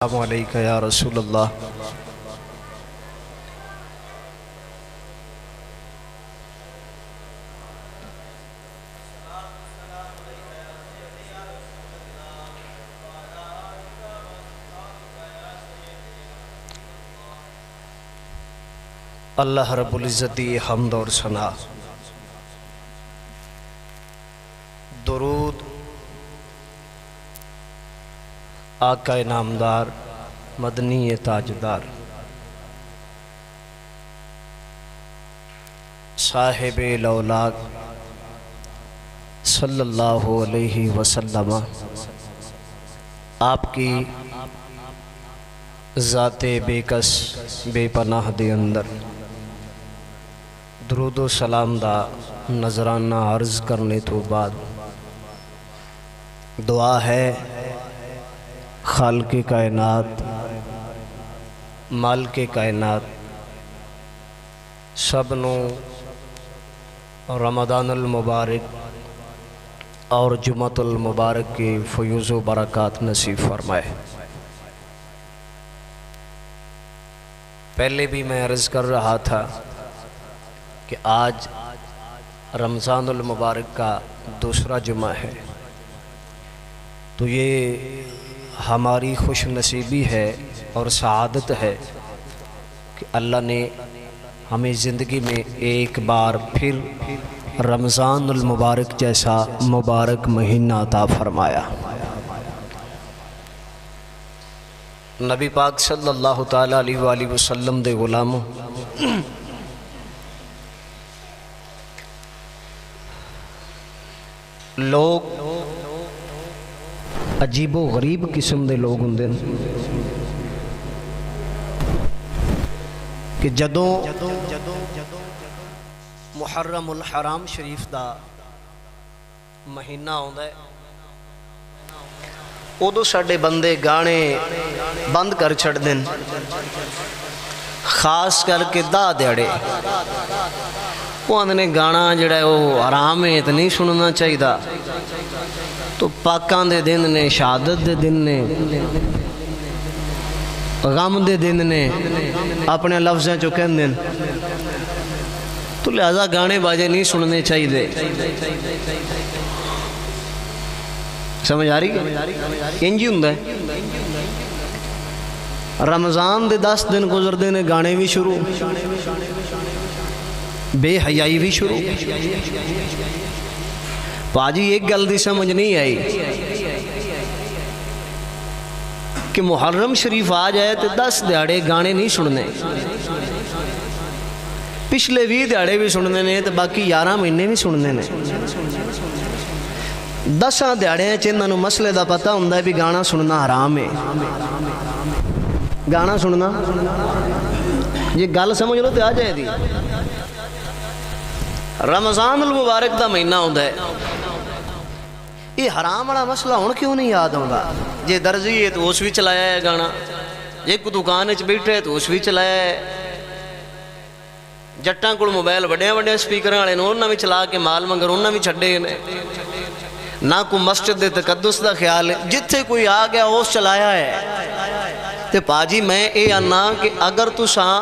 السلام علیکم یا رسول اللہ۔ اللہ رب العزت دی حمد اور ثنا، درود آقا نامدار مدنی تاجدار صاحب لولاک صلی اللہ علیہ وسلم آپ کی ذات بے کس بے پناہ دے اندر درود و سلام دا نذرانہ عرض کرنے تو بعد دعا ہے خالق کائنات مالک کائنات سب نو رمضان المبارک اور جمعۃ المبارک کی فیوز و برکات نصیب فرمائے۔ پہلے بھی میں عرض کر رہا تھا کہ آج رمضان المبارک کا دوسرا جمعہ ہے، تو یہ ہماری خوش نصیبی ہے اور سعادت ہے کہ اللہ نے ہمیں زندگی میں ایک بار پھر رمضان المبارک جیسا مبارک مہینہ عطا فرمایا۔ نبی پاک صلی اللہ تعالیٰ علیہ وآلہ وسلم دے غلاموں، لوگ عجیب و غریب قسم دے لوگ ہوندے کہ جدوں محرم الحرام شریف دا مہینہ ہوندا ہے ادو ساڈے بندے گانے بند کر چھڑ دین، خاص کر کے دا دیڑے وہ آندھنے گانا جڑا ہے وہ حرام ہے تو نہیں سننا چاہیے دا، تو پاکان دے دن نے، شہادت دے دن نے، غم دے دن نے، اپنے لفظیں جو کہن دن، تو لہذا گانے باجے نہیں سننے چاہیے دے۔ سمجھ آ رہی ہے؟ انجی ہوں دے رمضان دے 10 دن گزر دینے گانے بھی شروع، بے حیائی بھی شروع۔ پاجی ایک گل دی سمجھ نہیں آئی کہ محرم شریف آ جائے تو 10 دیہڑے گانے نہیں سننے، پچھلے 20 دیہڑے بھی سننے نے تو باقی 11 مہینے بھی سننے نے۔ 10 دیہڑے چنہاں مسئلے دا پتہ ہوندا ہے بھی گانا سننا حرام ہے، گانا سننا یہ گل سمجھ لو تو آ جائے دی۔ رمضان المبارک دا مہینہ ہوندا ہے، یہ حرام والا مسئلہ ہون کیوں نہیں یاد ہوندا؟ جے درزی ہے تو اس بھی چلایا ہے گانا، جے کوئی دکان وچ بیٹھے ہے تو اس بھی چلایا ہے، جٹاں کول موبائل وڈے وڈے سپیکراں والے نے انہاں بھی چلا کے مال منگر انہاں بھی چھڈے نے، نہ کوئی مسجد دے تقدس دا خیال ہے، جتھے کوئی آ گیا اس چلایا ہے۔ تے پاجی میں اے آنا کہ اگر تساں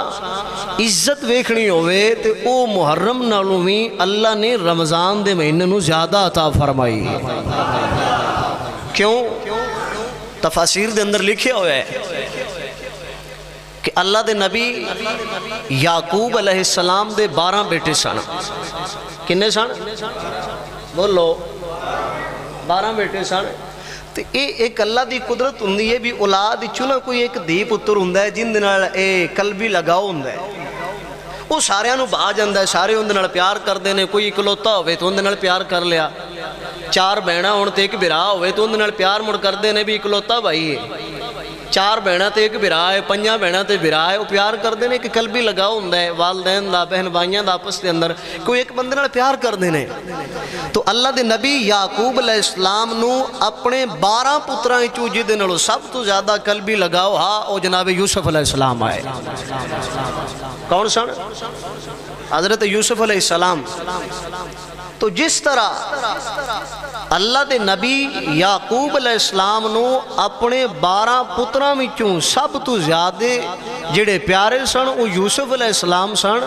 عزت ویکھنی ہوئے تے او محرم نالوں بھی اللہ نے رمضان دے مہینے نو زیادہ عطا فرمائی۔ کیوں؟ تفاسیر دے اندر لکھے ہوئے ہے کہ اللہ دے نبی یعقوب علیہ السلام دے 12 بیٹے سن۔ کنے سن؟ بولو 12 بیٹے سن۔ تو ایک اللہ دی قدرت ہوندی ہے بھی اولاد چنا کوئی ایک دی پتر ہوندا ہے جن دے نال اے قلبی لگاؤ ہوندا ہے، وہ سارے نو بھا جاندا ہے، سارے اون دے نال پیار کردے نے، کوئی اکلوتا ہوئے تو اون دے نال پیار کر لیا، 4 بہناں ہون تے ایک بھرا ہوئے تو اون دے نال پیار مڑ کردے نے بھی اکلوتا بھائی ہے، 4 بہناں تے ایک بھرا ہے، 5 بہناں تے بھرا ہے، وہ پیار کردے نے کہ قلبی لگاؤ ہوندا ہے، والدین دا، بہن بھائیاں دا آپس دے اندر کوئی ایک بندے نال پیار کردے نے۔ تو اللہ دے نبی یعقوب علیہ السلام نو اپنے 12 پتراں وچوں جدے نالوں سب تو زیادہ قلبی لگاؤ ہا او جناب یوسف علیہ السلام آئے۔ کون سن؟ حضرت یوسف علیہ السلام۔ تو جس طرح اللہ دے نبی یعقوب علیہ السلام نو اپنے 12 پتراں وچوں سب تو زیادہ جڑے پیارے سن وہ یوسف علیہ السلام سن،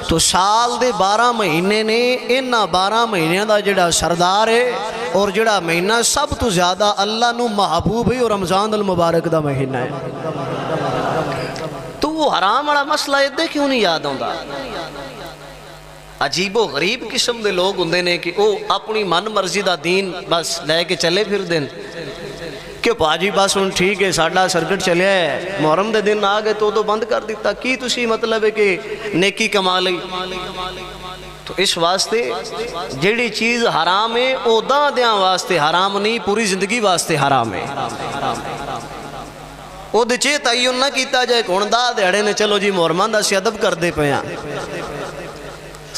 تو سال دے 12 مہینے نے انہاں 12 مہینیاں دا جڑا سردار ہے اور جڑا مہینہ سب تو زیادہ اللہ نو محبوب ہے اور رمضان المبارک دا مہینہ ہے۔ تو وہ حرام والا مسئلہ ادھے کیوں نہیں یاد آندا؟ عجیب و غریب قسم دے لوگ ہوندے نے کہ وہ اپنی من مرضی دا دین بس لے کے چلے پھر دین کہ پاجی بس ہن ٹھیک ہے ساڈا سرکٹ چلیا ہے، محرم دے دن آ گئے تو بند کر دیتا، کی تسی مطلب ہے کہ نیکی کما لئی؟ تو اس واسطے جیڑی چیز حرام ہے او دیاں واسطے حرام نہیں، پوری زندگی واسطے حرام ہے۔ او دے چے تعین نہ کیتا جائے کہ ہن دیہڑے نے چلو جی محرماں دا اسی ادب کردے پئے ہاں،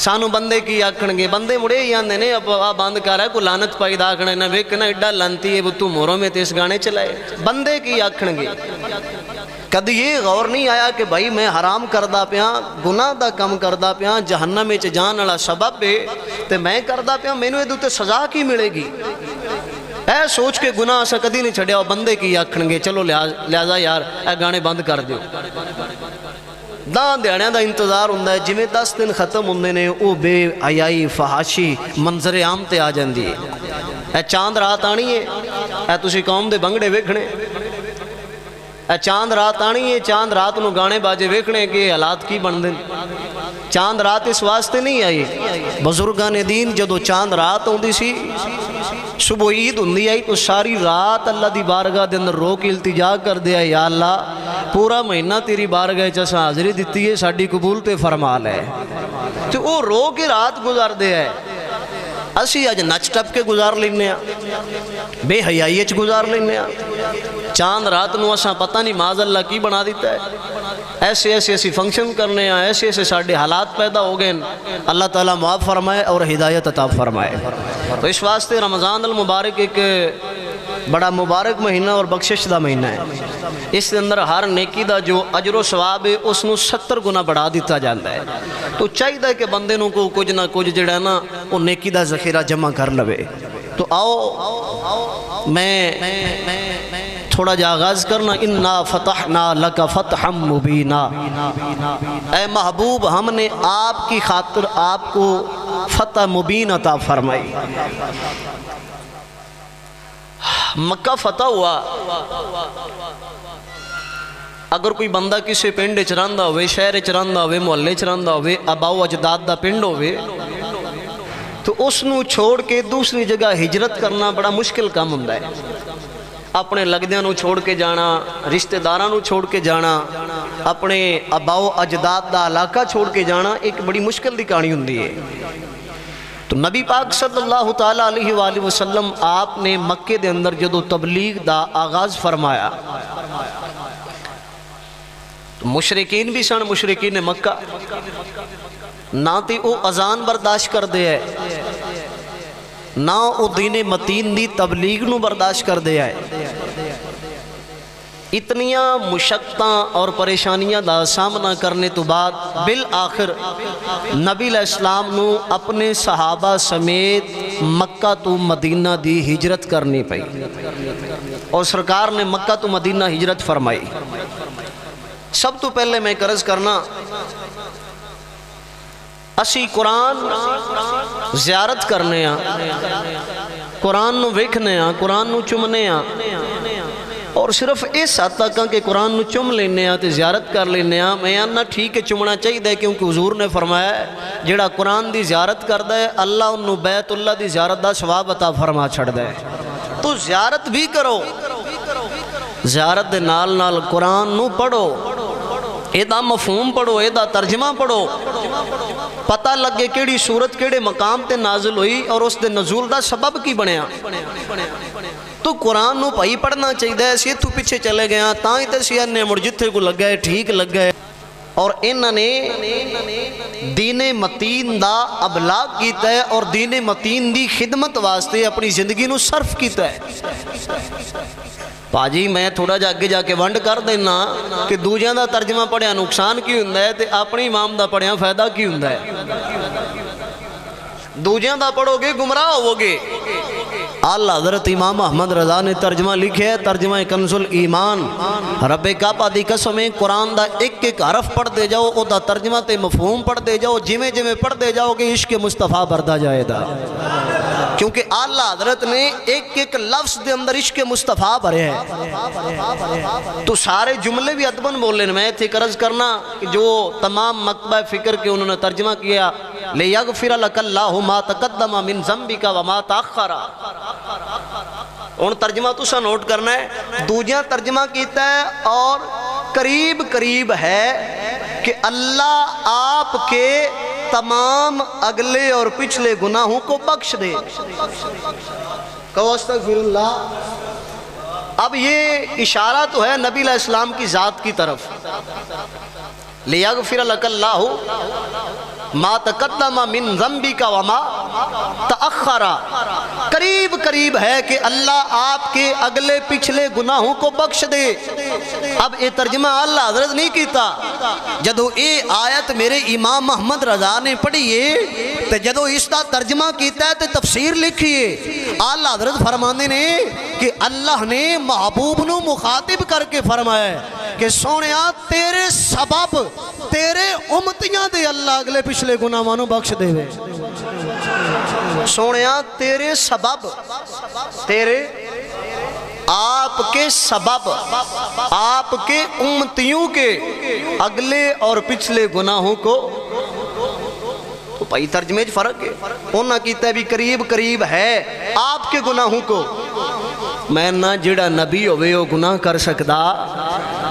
سانو بندے کی آکھن گے، بندے مڑے ہی آندے نے اب بند کر ہے کوئی لانت پائی دا آکھنا ہے ویکھنا ایڈا لانتی ہے وہ تو موروں میں تیس گانے چلائے، بندے کی آکھن گے۔ کدی یہ غور نہیں آیا کہ بھائی میں حرام کردہ پیاں، گناہ دا کم کردہ پیاں، جہنم میں جان والا سبب ہے تے میں کردہ پیاں، مینوں ادھے تے سزا کی ملے گی؟ اے سوچ کے گناہ اسا کدی نہیں چھڑیا، بندے کی آکھن گے چلو لہذا یار اے گانے بند کر دیو۔ دیہڑیاں دا انتظار ہوندا ہے، جویں 10 دن ختم ہوندے نے او بے حیائی فحاشی منظر عام تے آ جاندی ہے۔ اے چاند رات آنی ہے، اے تسی قوم دے بنگڑے ویکھنے، اے چاند رات آنی ہے، چاند رات نو گانے باجے ویکھنے کہ حالات کی بن دن۔ چاند رات اس واسطے نہیں آئی، بزرگان دین جدو چاند رات ہوندی سی صبح عید ہوندی آئی تو ساری رات اللہ دی بارگاہ دے اندر رو کے التجا کر دیا، یا اللہ پورا مہینہ تیری بارگاہ چ حاضری دیتی ہے، ساڈی قبول تے فرما لے۔ تو وہ رو کے رات گزار دیا ہے، اسی اج نچ ٹپ کے گزار لینے ہیں، بے حیائی چ گزار لینے ہیں۔ چاند رات نو اساں پتہ نہیں معاذ اللہ کی بنا دیتا ہے، ایسے ایسے فنکشن کرنے ہیں، ایسے ایسے ساڑھے حالات پیدا ہو گئے، اللہ تعالیٰ معاف فرمائے اور ہدایت عطا فرمائے۔ تو اس واسطے رمضان المبارک ایک بڑا مبارک مہینہ اور بخشش دا مہینہ ہے، اس کے اندر ہر نیکی دا جو اجر و ثواب ہے اس نو 70 گنا بڑھا دیتا جاتا ہے۔ تو چاہیے کہ بندے نو کو کچھ نہ کچھ جڑا نا وہ نیکی دا ذخیرہ جمع کر لوے۔ تو آؤ میں تھوڑا جا آغاز کرنا، اِنَّا فَتَحْنَا لَكَ فَتْحًا مُبِينًا، اے محبوب ہم نے آپ کی خاطر آپ کو فتح مبین عطا فرمائی۔ مکہ فتح ہوا، اگر کوئی بندہ کسی پنڈ چراندا ہوئے، شہر چراندا ہوئے، محلے چراندا ہوئے، اباؤ اجداد دا پنڈ ہوئے، تو اس نو چھوڑ کے دوسری جگہ ہجرت کرنا بڑا مشکل کام ہوندا ہے۔ اپنے لگدیاں نو چھوڑ کے جانا، رشتہ داراں نو چھوڑ کے جانا، اپنے اباؤ اجداد دا علاقہ چھوڑ کے جانا ایک بڑی مشکل دی کہانی ہوندی ہے۔ تو نبی پاک صلی اللہ تعالیٰ علیہ وآلہ وسلم آپ نے مکے دے اندر جدو تبلیغ دا آغاز فرمایا، تو مشرکین بھی سن، مشرکین مکہ نہ تی او اذان برداشت کر دے ہے، نہ او دین متین دی تبلیغ نو برداشت کر دے ہے۔ اتنیاں مشقتاں اور پریشانیاں دا سامنا کرنے تو بعد بالآخر نبی علیہ السلام نو اپنے صحابہ سمیت مکہ تو مدینہ دی ہجرت کرنی پئی، اور سرکار نے مکہ تو مدینہ ہجرت فرمائی۔ سب تو پہلے میں عرض کرنا، اسی قرآن زیارت کرنے ہاں، قرآن نو ویکھنے ہاں، قرآن نو چمنے ہاں، اور صرف اس حد تک کہ قرآن نو چم لینے ہاں تے زیارت کر لینے ہاں۔ میں آنا ٹھیک ہے چمنا چاہیے، کیونکہ حضور نے فرمایا ہے جڑا قرآن دی زیارت کردا ہے اللہ انہوں بیت اللہ دی زیارت دا ثواب عطا فرما چھڑدا ہے۔ تو زیارت بھی کرو، زیارت دے نال نال قرآن نو پڑھو، ایدہ مفہوم پڑھو، ایدہ ترجمہ پڑھو، پتہ لگے کیڑی صورت کیڑے مقام تے نازل ہوئی اور اس دے نزول دا سبب کی بنیا۔ تو قرآن نو پائی پڑھنا چاہیے، اسی تو پیچھے چلے گیا تاں ہی تے سیاں نے مڑ جتھے کو لگ گئے ٹھیک لگ گئے، اور انہوں نے دین متین دا ابلاغ کیتا ہے اور دین متین دی خدمت واسطے اپنی زندگی نو صرف کیتا ہے۔ پاجی میں تھوڑا جا آگے جا کے ونڈ کر دینا کہ دوجیاں دا ترجمہ پڑھیا نقصان کی ہوندا ہے تے اپنی امام دا پڑھیا فائدہ کی ہوندا ہے۔ دوجیاں دا پڑھو گے گمراہ ہو گے۔ اللہ حضرت امام احمد رضا نے ترجمہ لکھے ہے، ترجمہ کنز الایمان۔ رب کعبہ دی قسم ہے قرآن دا ایک ایک حرف پڑھ دے جاؤ، او دا ترجمہ تے مفہوم پڑھ دے جاؤ، جویں جویں پڑھ دے جاؤ گے عشق مصطفیٰ بردہ جائے دا، کیونکہ اللہ حضرت نے ایک ایک لفظ دے اندر عشق مصطفیٰ بھرے ہے۔ تو سارے جملے بھی ادباً بولنے میں تھے عرض کرنا کہ جو تمام مکتبہ فکر کے انہوں نے ترجمہ کیا لِيَغْفِرَ لَكَ اللَّهُ مَا تَقَدَّمَ مِن ذَنبِكَ وَمَا تَأَخَّرَ۔ ان ترجمہ تو سا نوٹ کرنا ہے، دوجیاں ترجمہ کیتا ہے اور قریب قریب ہے کہ اللہ آپ کے تمام اگلے اور پچھلے گناہوں کو بخش دے۔ کہو استغفر اللہ۔ اب یہ اشارہ تو ہے نبی علیہ السلام کی ذات کی طرف، لِيَغْفِرَ لَكَ اللَّهُ ما تقدم من ذنبک وما تأخر۔ قریب قریب ہے کہ اللہ آپ کے اگلے پچھلے گناہوں کو بخش دے۔ اب یہ ترجمہ اللہ حضرت نہیں کیتا، جدو یہ آیت میرے امام محمد رضا نے پڑھیے تو جدو اس کا ترجمہ کیتا ہے تو تفسیر لکھیے، اللہ حضرت فرمانے نے کہ اللہ نے محبوب نو مخاطب کر کے فرمایا کہ سونیا تیرے سبب تیرے امتیاں دے اللہ اگلے پچھلے گناہوں نو بخش دے وے۔ سونیا تیرے سبب، تیرے آپ کے سبب، آپ کے امتیوں کے اگلے اور پچھلے گناہوں کو، تو بھائی ترجمے فرق ہے، انہاں کیتا ہے بھی قریب قریب ہے آپ کے گناہوں کو۔ میں نہ جڑا نبی ہوئے وہ گناہ کر سکدا،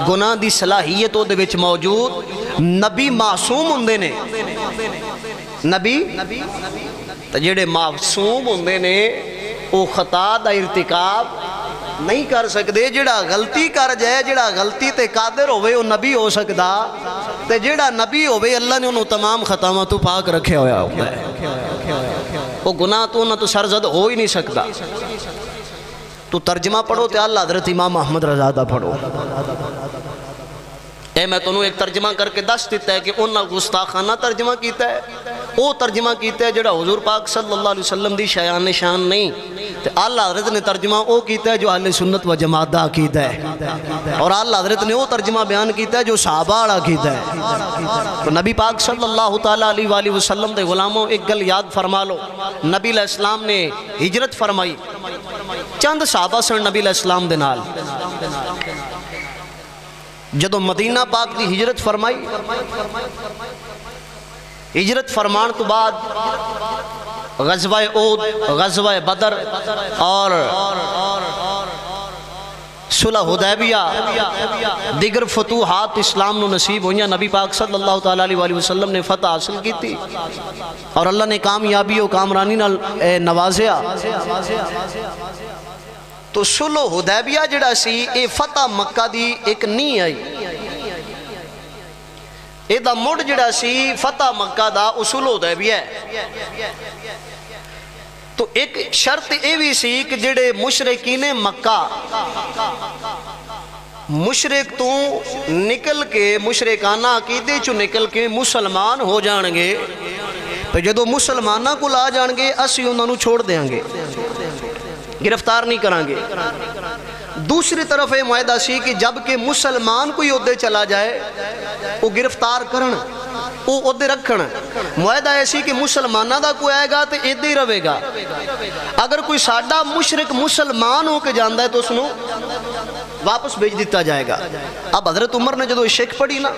گناہ دی صلاحیت وہ دے وچ موجود، نبی معصوم ہوندے نے، نبی تو جڑے معصوم ہوندے نے وہ خطا دا ارتکاب نہیں کر سکدے۔ جڑا غلطی کر جائے، جڑا غلطی تے قادر ہوئے وہ نبی ہو سکدا، تے جڑا نبی ہوئے اللہ نے انہوں تمام خطاواں تو پاک رکھے ہویا ہوتا ہے، وہ گناہ تو انہوں تو سرزد ہو ہی نہیں سکدا۔ تو ترجمہ پڑھو تے اللہ حضرت امام احمد رضا دا پڑھو۔ اے میں تنہوں ایک ترجمہ کر کے دس دیتا ہے کہ انہاں گستاخانہ ترجمہ کیتا ہے، وہ ترجمہ کیتا ہے جڑا حضور پاک صلی اللہ علیہ وسلم دی شایان شان نہیں، تے اللہ حضرت نے ترجمہ وہ کیتا ہے جو اہل سنت و جماعت دا عقیدہ ہے، اور اللہ حضرت نے وہ ترجمہ بیان کیتا ہے جو صحابہ والا عقیدہ ہے۔ تو نبی پاک صلی اللہ تعالیٰ علیہ وآلہ وسلم دے غلاموں ایک گل یاد فرما لو، نبی علیہ السلام نے ہجرت فرمائی، چند صحابہ سن نبی علیہ السلام دے نال، جدو مدینہ پاک دی ہجرت فرمائی، ہجرت فرمان تو بعد غزوہ احد، غزوہ بدر اور صلح حدیبیہ دیگر فتوحات اسلام نو نصیب ہوئیاں، نبی پاک صلی اللہ تعالیٰ علیہ وسلم نے فتح حاصل کی تھی اور اللہ نے کامیابی و کامرانی نال نوازیا۔ تو صلح حدیبیہ جڑا سی اے فتح مکہ دی ایک نہیں آئی، اے دا مڑ جڑا سی فتح مکہ دا صلح حدیبیہ ہے۔ تو ایک شرط اے بھی سی کہ جڑے مشرکین مکہ مشرک تو نکل کے مشرکانہ عقیدے چو نکل کے مسلمان ہو جانگے، تو جدو مسلمانہ کو لا جانگے اسی انہوں نے چھوڑ دیاں گے، گرفتار نہیں کرانگے۔ دوسری طرف یہ معاہدہ سی کہ جب کہ مسلمان کوئی عہدے چلا جائے وہ گرفتار کرن، وہ عہدے رکھن۔ معاہدہ ایسی کہ مسلمانہ دا کوئی آئے گا تو عہدے ہی رہے گا، اگر کوئی ساڈا مشرک مسلمان ہو کے جاندہ ہے تو اس نو واپس بھیج دیتا جائے گا۔ اب حضرت عمر نے جدو شک پڑھی نا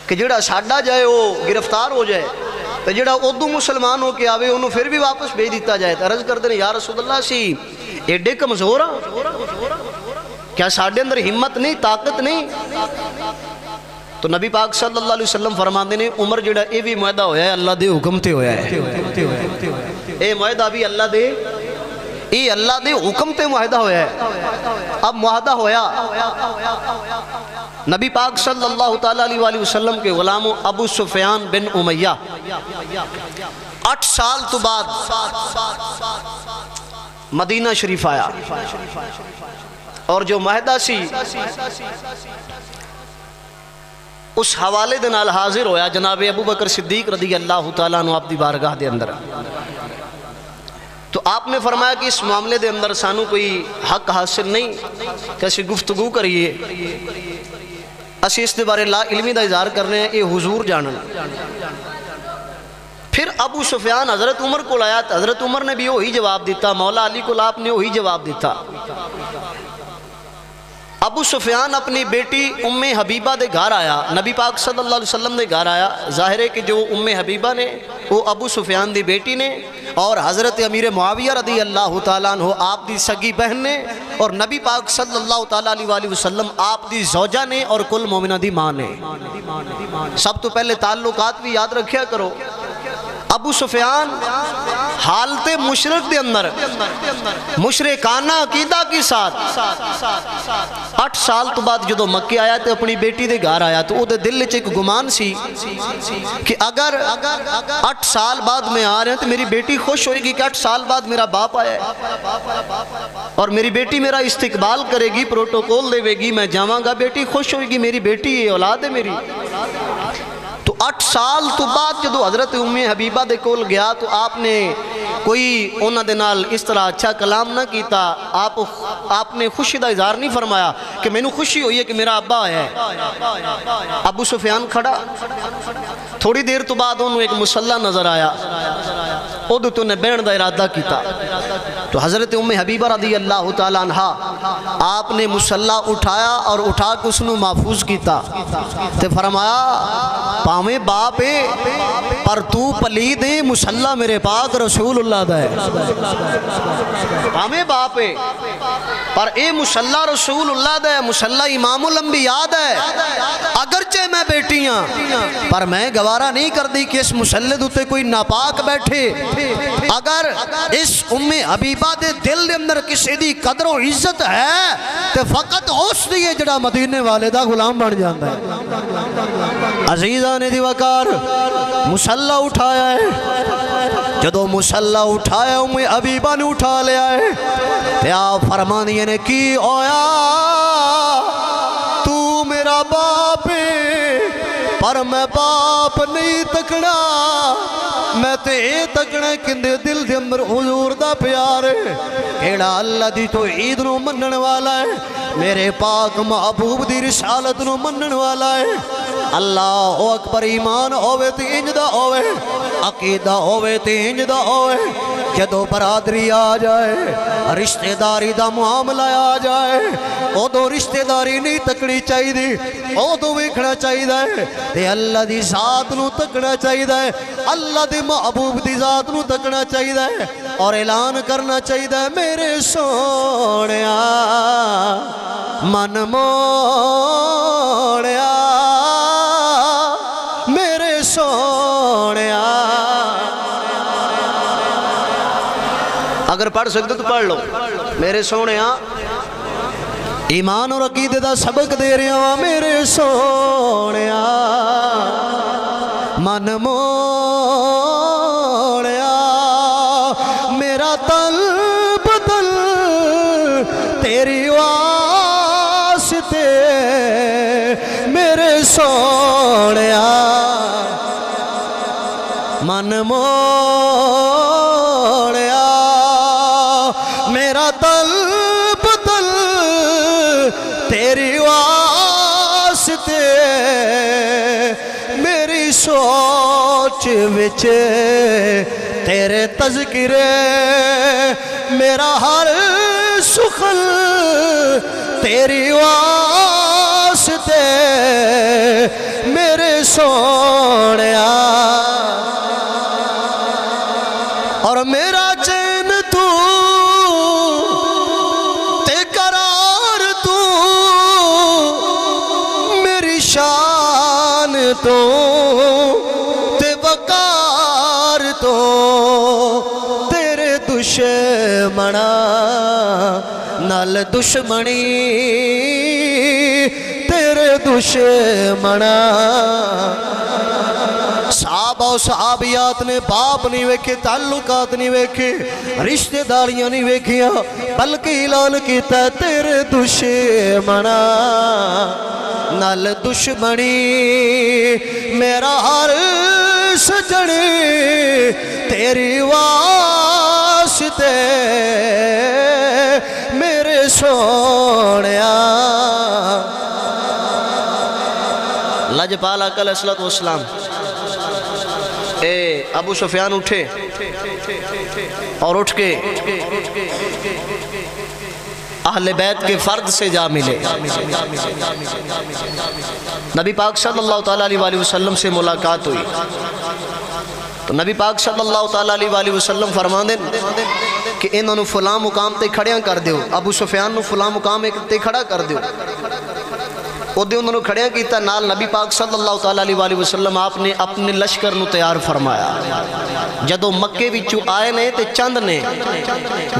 کہ جڑا ساڈا جائے وہ گرفتار ہو جائے تو جڑا اردو مسلمان ہو کے آوے انہوں پھر بھی واپس بھیج دیتا جائے، تو عرض کر دینے یا رسول اللہ سی ایڈے کمزور ہاں، کیا ساڈے اندر ہمت نہیں، طاقت نہیں؟ تو نبی پاک صلی اللہ علیہ وسلم فرماندے نے عمر جڑا اے بھی معاہدہ ہویا ہے اللہ دے حکم تے ہویا ہے، اے معاہدہ بھی اللہ دے، اے اللہ دے حکم تے معاہدہ ہویا ہے۔ اب معاہدہ ہویا، نبی پاک صلی اللہ تعالیٰ علیہ وسلم کے غلام ابو سفیان بن امیہ 8 سال تو بعد مدینہ شریف آیا، اور جو معاہدہ سی اس حوالے دے نال حاضر ہویا جناب ابو بکر صدیق رضی اللہ تعالیٰ عنہ آپ دی بارگاہ دے اندر. تو آپ نے فرمایا کہ اس معاملے دے اندر سانو کوئی حق حاصل نہیں کہ اسی گفتگو کریے, اسی اس دے بارے لا علمی دا اظہار کرنے ہیں, یہ حضور جانن. پھر ابو سفیان حضرت عمر کو لایا, حضرت عمر نے بھی وہی جواب دیتا, مولا علی کو آپ نے وہی جواب دیتا. ابو سفیان اپنی بیٹی ام حبیبہ دے گھر آیا, نبی پاک صلی اللہ علیہ وسلم دے گھر آیا. ظاہر ہے کہ جو ام حبیبہ نے وہ ابو سفیان دی بیٹی نے, اور حضرت امیر معاویہ رضی اللہ تعالیٰ عنہ آپ دی سگی بہن نے, اور نبی پاک صلی اللہ تعالیٰ علیہ وسلم آپ دی زوجہ نے, اور کل مومنہ دی ماں نے. سب تو پہلے تعلقات بھی یاد رکھیا کرو. ابو سفیان حالت مشرک دے اندر مشرکانہ عقیدہ کے ساتھ 8 سال تو بعد جدو مکہ آیا تو اپنی بیٹی دے گھر آیا, تو وہ دے دل ایک گمان سی کہ اگر 8 سال بعد میں آ رہے ہیں تو میری بیٹی خوش ہوئے گی کہ 8 سال بعد میرا باپ آیا ہے, اور میری بیٹی میرا استقبال کرے گی, پروٹوکول دے گی, میں جاواں گا, بیٹی خوش ہوئے گی, میری بیٹی یہ اولاد ہے میری. تو 8 سال تو بعد جدو حضرت ام حبیبہ دے کول گیا تو آپ نے کوئی انہاں دے نال اس طرح اچھا کلام نہ کیتا, آپ نے خوشی دا اظہار نہیں فرمایا کہ میں نے خوشی ہوئی ہے کہ میرا ابا آیا ہے. ابو سفیان کھڑا, تھوڑی دیر تو بعد انہوں ایک مسلح نظر آیا, ادھو تو نے بین دا ارادہ کیتا. تو حضرت ام حبیبہ رضی اللہ تعالیٰ عنہ آپ نے مسلح اٹھایا اور اٹھا کے اس نے محفوظ کیتا, تے فرمایا پاویں باپ ہے پر تو پلید ہے, مسلح میرے پاک رسول اللہ دا ہے. پاویں باپ ہے پر اے مسلح رسول اللہ دا ہے, مسلح امام الانبیاء دا ہے. اگرچہ میں بیٹیاں پر میں گوارا نہیں کر دی کہ اس مسلح دوتے کوئی ناپاک بیٹھے. اگر اس ام حبیبہ دے دل دے اندر کسی دی قدر و عزت ہے تو فقط اس دیئے جڑا مدینے والے دا غلام بن جاندہ ہے. عزیزان دی وقار مسلح اٹھایا ہے, جدو مسلح اٹھایا ام حبیبہ نے اٹھا لیا ہے. تے آپ فرمانی نے کی ہویا تو میرا باپ ہے پر میں باپ نہیں تکنا, میں تے اے تکنا کندے دل دے اندر حضور دا پیار ہے, ایڑا اللہ دی توحید نو منن والا ہے, میرے پاک محبوب دی رسالت نو منن والا ہے. اللہ اکبر, ایمان ہوئے تے انجدہ ہوئے, عقیدہ ہوئے تے انجدہ ہوئے. جدو برادری آ جائے, رشتہ داری دا معاملہ آ جائے, او دو رشتہ داری نہیں تکڑی چاہی دی, او دو ویکھنا چاہی دے, تے اللہ دی ذات نو تکڑا چاہی دے, اللہ دی محبوب دی ذات نو تکڑا چاہی دے, اور اعلان کرنا چاہی دے میرے سونیا من موڑیا, میرے سونیا. اگر پڑھ سکتے تو پڑھ لو, میرے سونیا ایمان اور عقیدے دا سبق دے رہے ہیں, میرے سونیا من موڑیا, میرا دل بدل تیری واسطے, میرے سونیا من موڑیا, میرا دل بدل تیری واسطے, میری سوچ وچ تیرے تذکرے, میرا ہر سخن تیری واسطے, میرے سونیا. اور میرا چین تو تے قرار تو, میری شان تو تے وقار تو, تیرے دشمنا نال دشمنی, تیرے دشمنا. صحابہ و صحابیات نے باپ نہیں ویکھے, تعلقات نہیں ویکھے, رشتہ داریاں نہیں ویکھیاں, بلکہ اعلان کیتا تیرے دشمنا نال دشمنی میرا ہر سجنی تیری واسطے میرے سونیا لاجپال آقا علیہ السلام ابو سفیان اٹھے اور اٹھ کے اہل بیت کے فرد سے جا ملے نبی پاک صلی اللہ تعالیٰ علیہ وسلم سے ملاقات ہوئی تو نبی پاک صلی اللہ تعالیٰ علیہ وسلم فرمان دیں کہ انہوں نے فلاں مقام تے کھڑیاں کر دیو ابو سفیان نے فلاں مقام تے کھڑا کر دیو انہوں نے کھڑیاں کیتا نال نبی پاک صلی اللہ تعالیٰ علیہ وسلم آپ نے اپنے لشکر نو تیار فرمایا جدو مکے وچوں آئے نے تے چند نے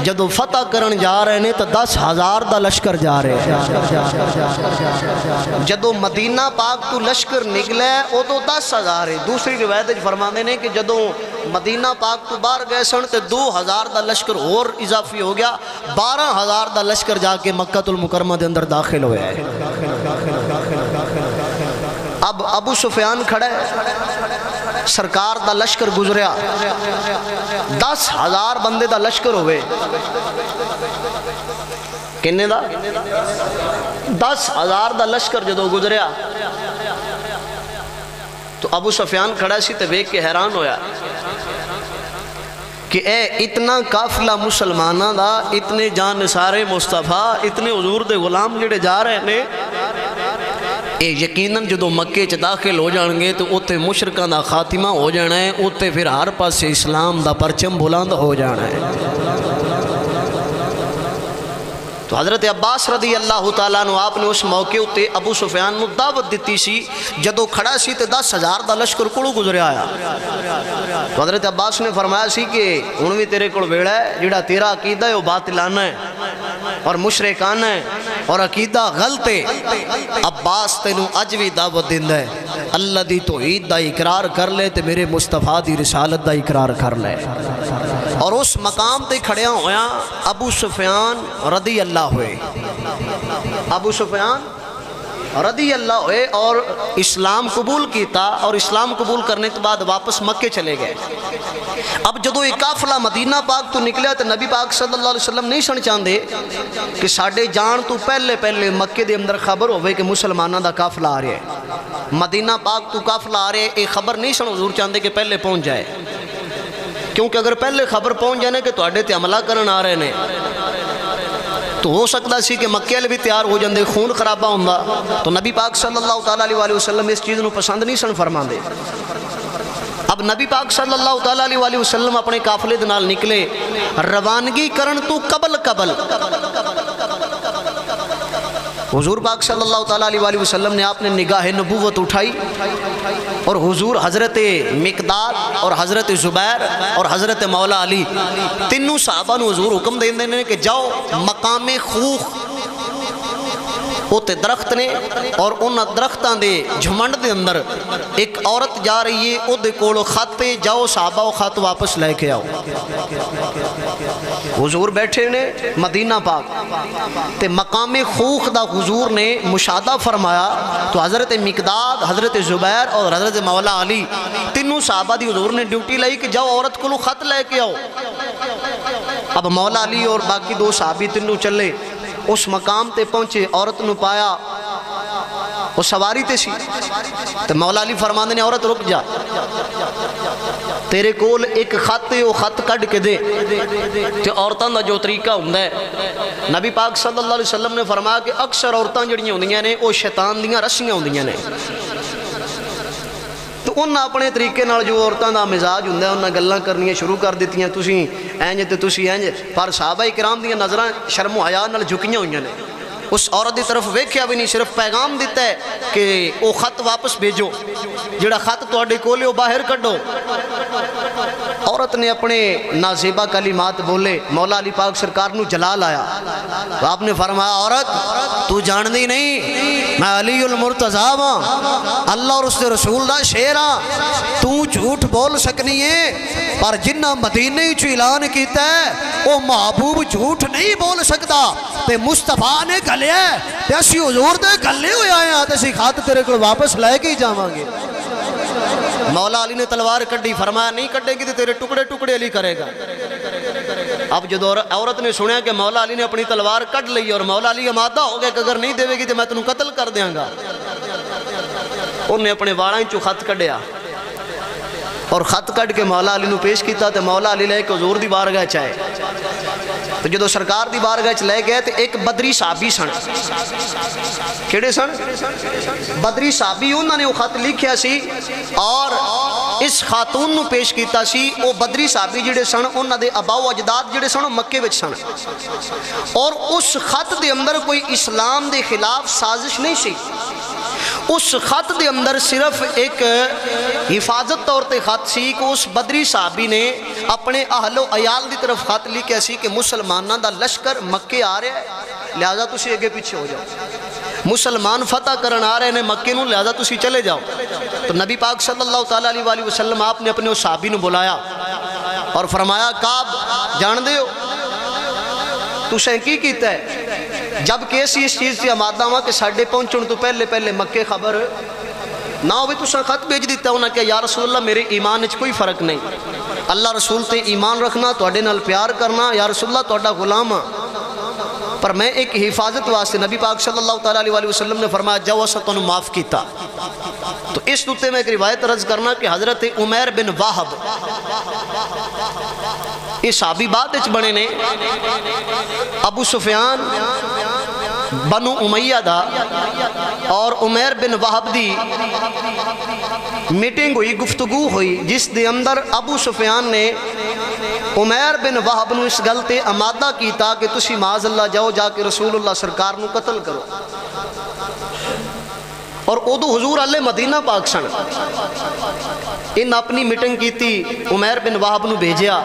جدو فتح کرن جا رہے نے تو 10,000 دا لشکر جا رہے جدو مدینہ پاک تو لشکر نکلے وہ تو 10,000 ہے دوسری روایت فرمانے نے کہ جدو مدینہ پاک تو باہر گئے سن تے 2,000 دا لشکر اور اضافی ہو گیا 12,000 دا لشکر جا کے مکہ المکرمہ دے اندر داخل ہوئے ہیں اب ابو سفیان کھڑا ہے سرکار دا لشکر گزریا 10,000 بندے دا لشکر ہوئے کنے دا 10,000 دا لشکر جدو گزریا تو ابو سفیان کھڑا سی تے دیکھ کے حیران ہویا کہ اے اتنا قافلہ مسلمانہ دا اتنے جان نثار مصطفیٰ اتنے حضور دے غلام جڑے جا رہے ہیں اے یقیناً جدو مکے چ داخل ہو جان گے تو اوتے مشرکان دا خاتمہ ہو جانا ہے اوتے پھر ہر پاس اسلام دا پرچم بلند ہو جانا ہے تو حضرت عباس رضی اللہ تعالیٰ عنہ آپ نے اس موقع اتے ابو سفیان نو دعوت دیتی سی جدو کھڑا سی تے 10,000 دا لشکر کڑو گزریا آیا تو حضرت عباس نے فرمایا سی کہ انوی تیرے کڑ ویڑا ہے جڑا تیرا عقیدہ ہے وہ باطلانہ ہے اور مشرکانہ ہے اور عقیدہ غلط ہے عباس تینو اج بھی دعوت دیندہ ہے اللہ دی توحید دا اقرار کر لے تے میرے مصطفیٰ دی رسالت دا اقرار کر لے اور اس مقام تے کھڑیاں ہویا ابو سفیان رضی اللہ ہوئے ابو سفیان رضی اللہ ہوئے اور اسلام قبول کیتا اور اسلام قبول کرنے کے بعد واپس مکے چلے گئے اب جدو ایک قافلہ مدینہ پاک تو نکلیا تو نبی پاک صلی اللہ علیہ وسلم نہیں سن چاہندے کہ ساڑھے جان تو پہلے مکے دے اندر خبر ہوئے کہ مسلمانہ دا قافلہ آ رہے ہیں مدینہ پاک تو قافلہ آ رہے ہیں ایک خبر نہیں سن حضور چاہندے کہ پہلے پہنچ جائے کیونکہ اگر پہلے خبر پہنچ جانے کہ توڑے تے عملہ کرن آ رہے ہیں تو ہو سکتا سی کہ مکے والے بھی تیار ہو جاندے خون خرابہ ہوندا تو نبی پاک صلی اللہ تعالیٰ علیہ وسلم اس چیز نو پسند نہیں سن فرماندے اب نبی پاک صلی اللہ تعالیٰ علیہ وسلم اپنے قافلے دے نال نکلے روانگی کرن تو قبل حضور پاک صلی اللہ تعالیٰ علیہ وسلم نے آپ نے نگاہ نبوت اٹھائی اور حضور حضرت مقداد اور حضرت زبیر اور حضرت مولا علی تینوں صحابہ نے حضور حکم دے دینے کہ جاؤ مقام خوخ اوتے درخت نے اور ان درختان دے جھمنڈ دے اندر ایک عورت جا رہی ہے او دے کولو خط پہ جاؤ صحابہ و خط واپس لے کے آؤ حضور بیٹھے نے مدینہ پاک تے مقام خوخ دا حضور نے مشاہدہ فرمایا تو حضرت مقداد حضرت زبیر اور حضرت مولا علی تینوں صحابہ دی حضور نے ڈیوٹی لائی کہ جاؤ عورت کولو خط لے کے آؤ اب مولا علی اور باقی دو صحابی تینوں چلے اس مقام تے پہنچے عورت نو پایا وہ سواری تے سی تو مولا علی فرماندے نے عورت رک جا تیرے کول ایک خط ہے وہ خط کڈ کے دے تے عورتاں دا جو طریقہ ہوندا ہے نبی پاک صلی اللہ علیہ وسلم نے فرمایا کہ اکثر عورتاں جڑیاں ہوندیاں نے وہ شیطان دیاں رسیاں ہوندیاں نے تو انہاں اپنے طریقے نال جو عورتاں دا مزاج ہوندا ہے انہاں گلاں کرنیاں شروع کر دتیاں تسی اینج تے تسی اینج پر صحابہ کرام دیاں نظراں شرم و حیا نال جھکیاں ہوئیاں نے اس عورت دی طرف ویکھیا بھی نہیں صرف پیغام دیتا ہے کہ وہ خط واپس بھیجو جڑا خط تواڈے کول ہے باہر کڈو عورت نے اپنے نازیبہ کلمات بولے مولا علی پاک سرکار نو جلال آیا تو آپ نے فرمایا عورت تو جان دی نہیں میں علی المرتضیٰ ہاں اللہ اور اس رسول دا شیر ہاں تو جھوٹ بول سکنی ہے پر جنہ مدینے چ اعلان کیتا ہے وہ محبوب جھوٹ نہیں بول سکتا تے مصطفیٰ نے گلیا تے اسی حضور دے گلے ہوئے آئے ہیں تے اسی خط تیرے کو واپس لے کے ہی جاواں گے۔ مولا علی نے تلوار کڈی، فرمایا نہیں کڈے گی تو تیرے ٹکڑے ٹکڑے علی کرے گا۔ اب جب عورت نے سنیا کہ مولا علی نے اپنی تلوار کڈ لی اور مولا علی آمادہ ہو گیا کہ اگر نہیں دے گی تو میں تینوں قتل کر دیاں گا، انہیں اپنے والاں چوں خط کڈیا اور خط کڈ کے مولا علی نو پیش کیتا تے مولا علی لے کے حضور دی بارگاہ چائے۔ تو جدو سرکار دی بارگاہ چ لے گئے تو ایک بدری صحابی سن، کیڑے سن؟ بدری صحابی، انہوں نے وہ خط لکھیا سی اور اس خاتون نو پیش کیتا سی۔ وہ بدری صحابی جڑے سن انہوں دے آباء و اجداد جڑے سن مکے وچ سن، اور اس خط دے اندر کوئی اسلام دے خلاف سازش نہیں سی۔ اس خط دے اندر صرف ایک حفاظت طور تے خط سی کہ اس بدری صحابی نے اپنے اہل و عیال دی طرف خط لکھیا سی کہ مسلمانوں دا لشکر مکے آ رہا ہے، لہذا تسی اگے پیچھے ہو جاؤ، مسلمان فتح کرن آ رہے ہیں مکے نوں، لہذا تسی چلے جاؤ۔ تو نبی پاک صلی اللہ تعالیٰ علیہ وسلم آپ نے اپنے اس صحابی نوں بلایا اور فرمایا کعب جان دے ہو تسیں کی کیتا ہے؟ جب کہ اسی اس چیز سے آمادہ ہوا کہ ساڑھے پہنچن تو پہلے مکے خبر نہ ہوئے، تساں خط بھیج دیتا ہوں نا کہ یا رسول اللہ میرے ایمان وچ کوئی فرق نہیں، اللہ رسول تے ایمان رکھنا، تواڈے نال پیار کرنا، یا رسول اللہ تواڈا غلام ہاں، پر میں ایک حفاظت واسطے نبی پاک صلی اللہ تعالیٰ علیہ وسلم نے فرمایا جاؤ اسا تانوں معاف کیتا۔ تو اس نقطے میں ایک روایت عرض کرنا کہ حضرت عمیر بن واہب یہ صحابی بعد وچ بنے نے، ابو سفیان بنو امیہ دا اور عمیر بن واہب دی میٹنگ ہوئی، گفتگو ہوئی، جس دے اندر ابو سفیان نے عمیر بن واہب نو اس گل تے آمادہ کیتا کہ تسی معاذ اللہ جاؤ جا کے رسول اللہ سرکار نو قتل کرو، اور ادو حضور علیہ مدینہ پاک سن۔ ان اپنی میٹنگ کیتی، عمیر بن واہب نو بھیجیا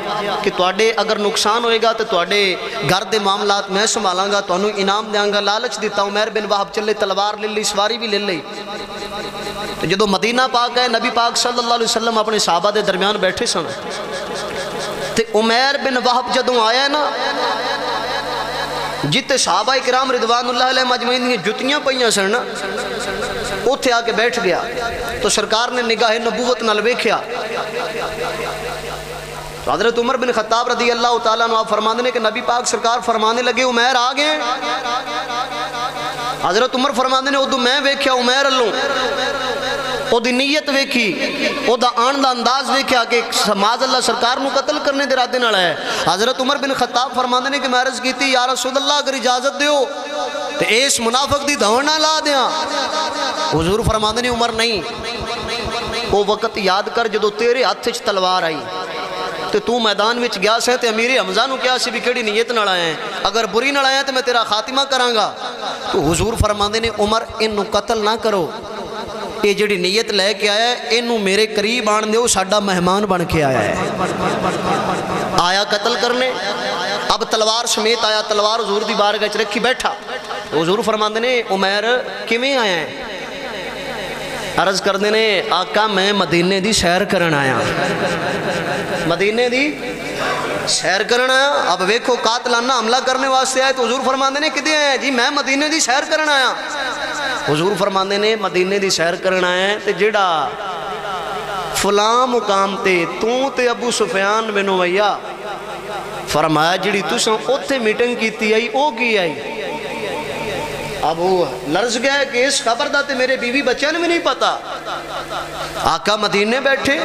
کہ تواڈے اگر نقصان ہوئے گا تو تواڈے گھر دے معاملات میں سنبھالاں گا، تانوں انعام دیاں گا، لالچ دیتا۔ عمیر بن واہب چلے، تلوار لے لی، سواری بھی لے لی۔ تو جدو مدینہ پاک ہے، نبی پاک صلی اللہ علیہ وسلم اپنے صحابہ دے درمیان بیٹھے سن، تے عمیر بن واہب جدوں آیا نا، جتے صحابہ کرام رضوان اللہ علیہ مجمعین کی جتیاں پئیاں سن نا، اتھے آ کے بیٹھ گیا۔ تو سرکار نے نگاہ نبوت نال ویکھیا، تو حضرت عمر بن خطاب رضی اللہ تعالیٰ عنہ فرماندے نے کہ نبی پاک سرکار فرمانے لگے عمیر آ گئے۔ حضرت عمر فرماندے نے ادو میں ویکھیا عمیر اللہ، او دی نیت ویکھی، او دا آن دا انداز ویکھیا کہ معاذ اللہ سرکار نو قتل کرنے دے ارادے نال ہے۔ حضرت عمر بن خطاب فرماندے نے کہ میں عرض کیتی یا رسول اللہ اگر اجازت دیو تے اس منافق دی دھوڑ نہ لا دیاں۔ حضور فرماندے نے عمر نہیں، وہ وقت یاد کر جدو تیرے ہاتھ وچ تلوار آئی تے تو میدان وچ گیا سے تے امیر حمزہ نو کیا سی بھی کیڑی نیت نال آیا ہے، اگر بری نال آیا تے میں تیرا خاتمہ کراں گا۔ تو حضور فرماندے نے عمر انو قتل نہ کرو، یہ جڑی نیت لے کے آیا ہے انو میرے قریب آن دیو، ساڈا مہمان بن کے آیا ہے، آیا قتل کرنے۔ اب تلوار سمیت آیا، تلوار حضور دی بارگاہ وچ رکھی بیٹھا۔ حضور فرماندے نے عمیر کیویں آیا ہے؟ عرض کردے نے آقا میں مدینے دی سیر کرن آیا، مدینے دی سیر کرن آیا۔ اب ویکھو قاتلانہ حملہ کرنے واسطے آئے، تو حضور فرماندے نے کدے آئے؟ جی میں مدینے دی سیر کرن آیا۔ حضور فرماندے نے مدینے دی سیر کرن آیا ہے تے جڑا فلاں مقام تے ابو سفیان بن امیہ، فرمایا جڑی تساں اوتھے میٹنگ کیتی آئی او کی آئی؟ اب وہ لرز گیا ہے کہ اس خبر دا تے میرے بیوی بچے نے بھی نہیں پتا۔ آقا مدینے بیٹھے،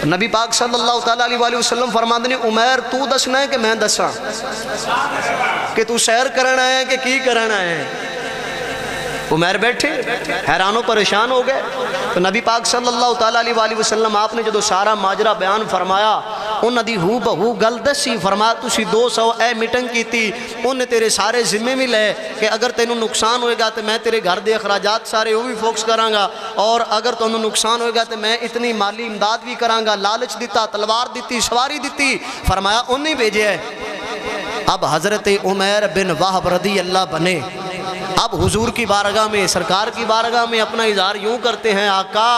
نبی پاک صلی اللہ تعالیٰ علیہ وسلم فرماندے نے عمیر تو دسنا ہے کہ میں دساں کہ تو سیر کرنا ہے کہ کی کرنا ہے؟ عمیر بیٹھے حیران و پریشان ہو گئے۔ تو نبی پاک صلی اللہ تعالیٰ علیہ وسلم آپ نے جدو سارا ماجرہ بیان فرمایا، انہاں دی ہو بہو گل دسی، فرمایا تسی 200 اے میٹنگ کیتی، انہیں تیرے سارے ذمے بھی لے کہ اگر تینوں نقصان ہوئے گا تو میں تیرے گھر دے اخراجات سارے وہ بھی فوکس کراں گا، اور اگر تینوں نقصان ہوئے گا تو میں اتنی مالی امداد بھی کراں گا۔ لالچ دیتا، تلوار دیتی، سواری دیتی، فرمایا انہیں بھیجے ہے۔ اب حضرت عمیر بن واہب رضی اللہ بنے، اب حضور کی بارگاہ میں، سرکار کی بارگاہ میں اپنا اظہار یوں کرتے ہیں، آقا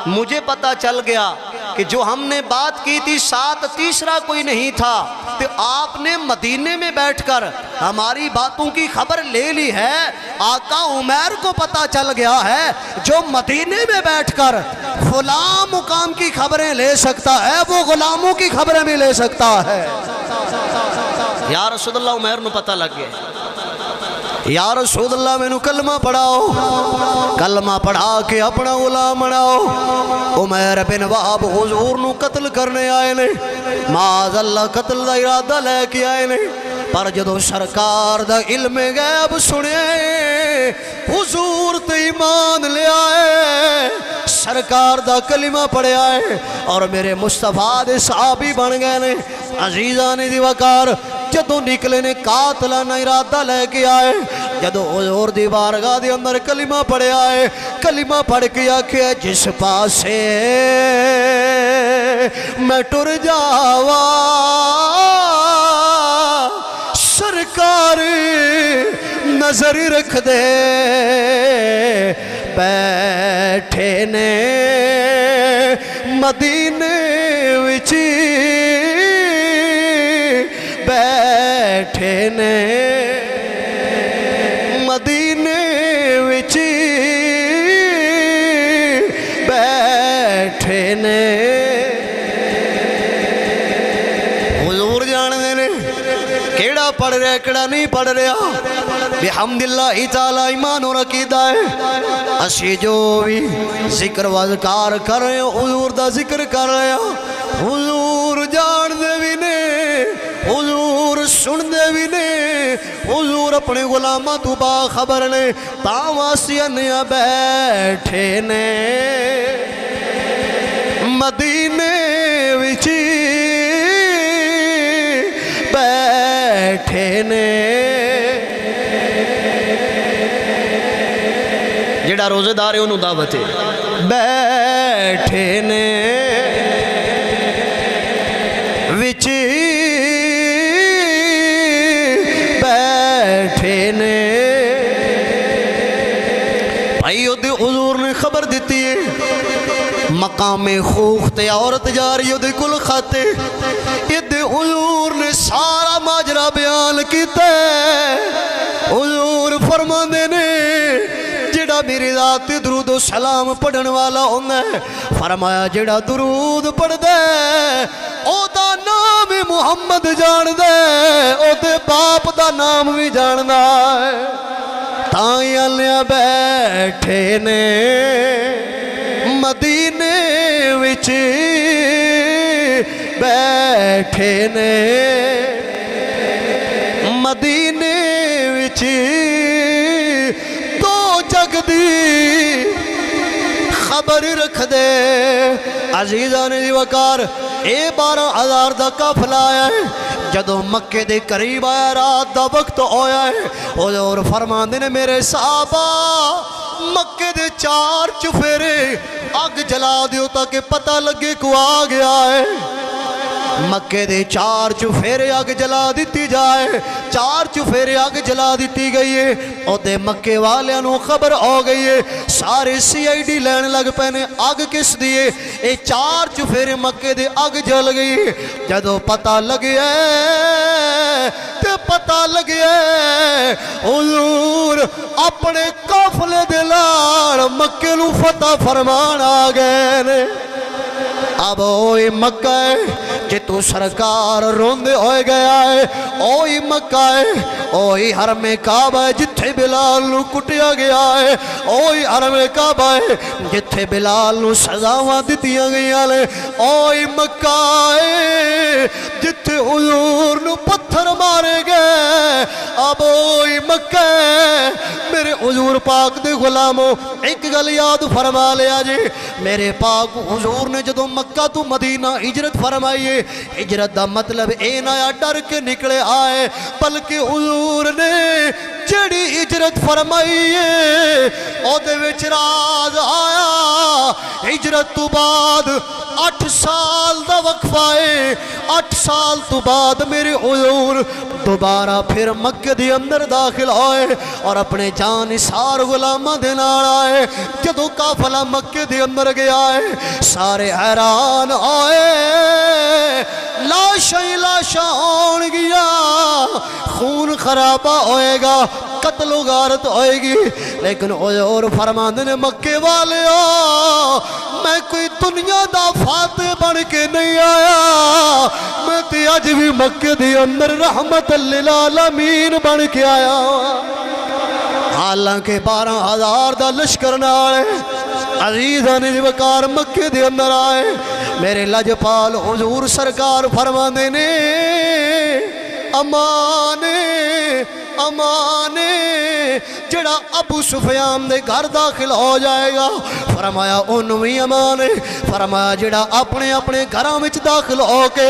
مجھے پتا چل گیا کہ جو ہم نے بات کی تھی ساتھ تیسرا کوئی نہیں تھا، تو آپ نے مدینے میں بیٹھ کر ہماری باتوں کی خبر لے لی ہے۔ آقا عمیر کو پتہ چل گیا ہے جو مدینے میں بیٹھ کر فلاں مقام کی خبریں لے سکتا ہے وہ غلاموں کی خبریں بھی لے سکتا ہے۔ یا رسول اللہ عمیر نو پتہ لگ گیا، یا رسول اللہ میں نو کلمہ پڑھاؤ، کلمہ پڑھا کے اپنا غلام بناؤ۔ عمیر بن وہب حضور نو قتل کرنے آئے نے، معاذ اللہ قتل دا ارادہ لے کے آئے نے، پر جدو سرکار دا علم غیب سنے حضور تے ایمان لے آئے، سرکار دا کلمہ پڑھے آئے اور میرے مصطفیٰ دے صحابی بن گئے نے۔ عزیزان دی وقار جدو نکلے نے قاتلانہ ارادہ لے کے آئے، جدو حضور دی بارگاہ دے اندر کلمہ پڑھے آئے، کلمہ پڑھ کے آکھے جس پاسے میں ٹر جاوا سرکار نظر رکھ دے، بیٹھے نے مدینے وچ، بیٹھے نے مدینے وچ، بیٹھے نے۔ حضور جان دے نے کیڑا پڑھ رہا ہے کیڑا نہیں پڑھ رہا، بحمداللہ تعالی ایمان اور عقیدہ ہے۔ اسی جو بھی ذکر و اذکار کر رہے ہیں حضور دا ذکر کر رہے ہیں، حضور جان دے بھی نے، حضور سن دے بھی نے، حضور اپنے غلامہ تو باخبر نے، تاواسیاں بیٹھے نے مدینے وچ، بیٹھے نے۔ جڑا روزے دار ہے انہوں دعوت ہے، بیٹھے نے وچ، بیٹھے نے۔ بھائیو دے حضور نے خبر دیتی ہے مقام خوخ تے عورت جاریو دے کل خاتے، یہ دے حضور نے سارا ماجرہ بیان کیتا ہے۔ حضور فرماندے نے جڑا میری ذات درود و سلام پڑھن والا ہونا ہے، فرمایا جڑا درود پڑھ دے او دا نام محمد جان دے، او دے باپ دا نام بھی جاندا ہے۔ تائیاں لیا بیٹھے نے مدینے وچ، بیٹھے نے مدینے وچ، تو جگ دی خبر رکھ دے۔ عزیزان دی وقار 12,000 دا قافلہ آیا ہے، جدو مکے دے قریب آیا رات دا وقت ہویا ہے، حضور فرماندے نے میرے صحابہ مکے دے 4 چفیرے اگ جلا دیو تاکہ پتہ لگے کو آ گیا ہے۔ مکے دے 4 چفیرے اگ جلا دیتی جائے، 4 چفیرے اگ جلا دیتی گئی ہے، او دے مکے والیاں نو خبر ہو گئی ہے، سارے CID لین لگ پینے اگ کس دیئے، اے 4 چفیرے مکے دے اگ جل گئی ہے۔ جدو پتہ لگیا ہے تے پتہ لگیا ہے حضور اپنے قافلے دے لال مکے نو فتح فرمان آ گئے نے۔ اب اوہی مکہ ہے کہ تو سرکار روندے ہوئے گیا ہے، اوہی مکہ ہے، اوہی حرم کعبہ ہے جتھے بلال نو کٹیا گیا ہے، اوہی حرم کعبہ ہے جتھے بلال نو سزاواں دتیاں گئیاں نے، اوہی مکہ ہے جتھے حضور نو پتھر مارے گئے۔ اب اوہی مکہ ہے میرے حضور پاک دے غلاموں، ایک گل یاد فرما لیا جی، میرے پاک حضور نے جدو مکہ تو مدینہ ہجرت فرمائیے، ہجرت دا مطلب اے نہ ڈر کے نکلے آئے، بلکہ حضور نے جڑی ہجرت فرمائیے او دے وچ راز آیا۔ ہجرت تو بعد 8 سال دا وقفہ ہے، 8 سال تو بعد میرے حضور دوبارہ پھر مکہ دی اندر داخل ہوئے اور اپنے جان نثار غلامہ دے نال آئے۔ جدو قافلہ مکہ دی اندر گیا ہے سارے حیران آئے، لاشاں ہون گیا، خون خرابہ ہوئے گا، قتل و غارت ہوئے گی، لیکن حضور فرماندے نے مکے والے میں کوئی دنیا دا فاتح بن کے نہیں آیا، میں تے اج بھی مکے دے اندر رحمت للعالمین بن کے آیا۔ حالانکہ 12,000 دا لشکر نال عزیزاں نے وقار مکے دے اندر آئے، میرے لجپال حضور سرکار فرماندے نے امانے امانے جڑا ابو سفیان دے گھر داخل ہو جائے گا، فرمایا انہوں بھی امان ہے، فرمایا جڑا اپنے اپنے گھراں وچ داخل ہو کے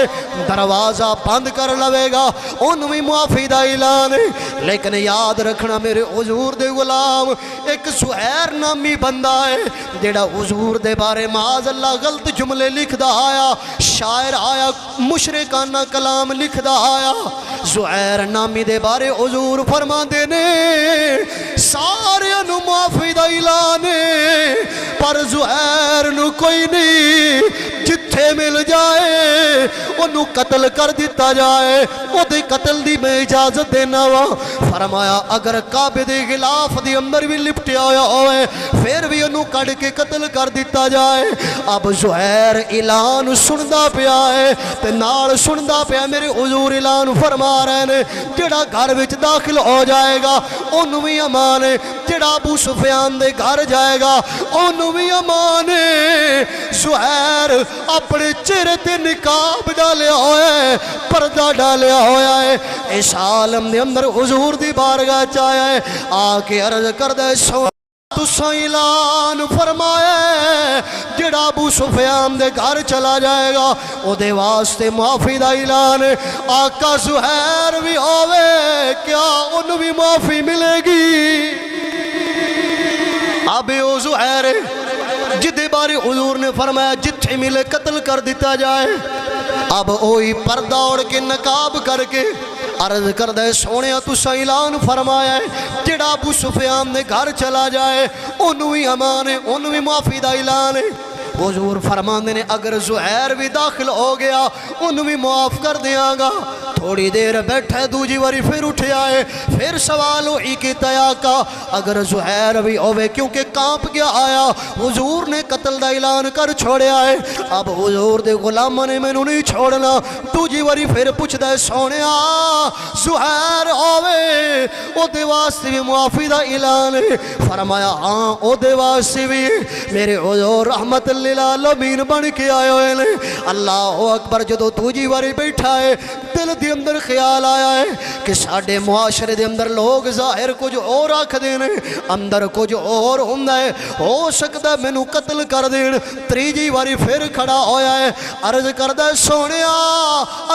دروازہ بند کر لوے گا انہوں بھی معافی دا اعلان ہے۔ لیکن یاد رکھنا میرے حضور دے غلام ایک زہیر نامی بندہ ہے جڑا حضور دے بارے معاذ اللہ غلط جملے لکھدا آیا، شاعر آیا، مشرکانہ کلام لکھدا آیا، زہیر نامی دے بارے حضور فرما دینے سارے انو معافی دا اعلان ہے، پر زہیر نو کوئی نہیں، جتھے مل جائے انو قتل کر دیتا جائے، وہ دے قتل دی میں اجازت دینا وا۔ فرمایا اگر کعبے دے غلاف دی اندر بھی لپٹیا ہویا ہوئے پھر بھی انو کڑ کے قتل کر دیتا جائے۔ اب زہیر اعلان سندا پیا ہے تے نال سندا پیا میرے حضور اعلان فرما رہے نے جڑا گھر وچ داخل ہو جائے گا انہوں بھی امان ہے، جڑا ابو سفیان دے گھر جائے گا انہوں بھی امان ہے۔ زہیر اپنے چہرے تے نقاب ڈالیا ہویا ہے، پردہ ڈالیا ہویا ہے، اس عالم دے اندر حضور دی بارگاہ چاہیا ہے، آ کے عرض کردہ سو تساں اعلان فرمایا جڑا ابو سفیان دے گھر چلا جائے گا او دے واسطے معافی دا اعلان ہے۔ آقا زہیر بھی ہوئے کیا انہوں بھی معافی ملے گی؟ اب او زہیر جدے بارے حضور نے فرمایا جتھے ملے قتل کر دیتا جائے، اب اوہی پردہ اڑ کے نقاب کر کے عرض کردہ سونے تسا اعلان فرمایا ہے جڑا ابو سفیان نے گھر چلا جائے انہوں ہی امان ہے، انہوں ہی معافی دا اعلان ہے۔ حضور فرماندے نے اگر زہیر بھی داخل ہو گیا انہوں بھی معاف کر دیاں گا۔ تھوڑی دیر بیٹھے دوجی واری پھر اٹھے آئے، پھر سوال ہوئی کہ آقا اگر زہیر بھی ہوئے کیونکہ کانپ گیا آیا، حضور نے قتل دا اعلان کر چھوڑے آئے، اب حضور دے غلامہ نے میں نہیں چھوڑنا، دوجی واری پھر پوچھ دے سونے زہیر ہوئے او دے واسطے بھی معافی دا اعلان ہے۔ فرمایا ہاں او دے واسطے بھی میرے حضور رحمت للعالمین بن کے آئے ہوئے نے۔ اللہ اکبر جدو دوجی واری بیٹھا ہے دل دے اندر خیال آیا ہے کہ ساڑھے معاشرے دے اندر لوگ ظاہر کچھ اور رکھ دینے اندر کچھ اور ہندہ ہے، ہو سکتا ہے میں نو قتل کر دین۔ تریجی واری پھر کھڑا ہویا ہے، عرض کردہ سونے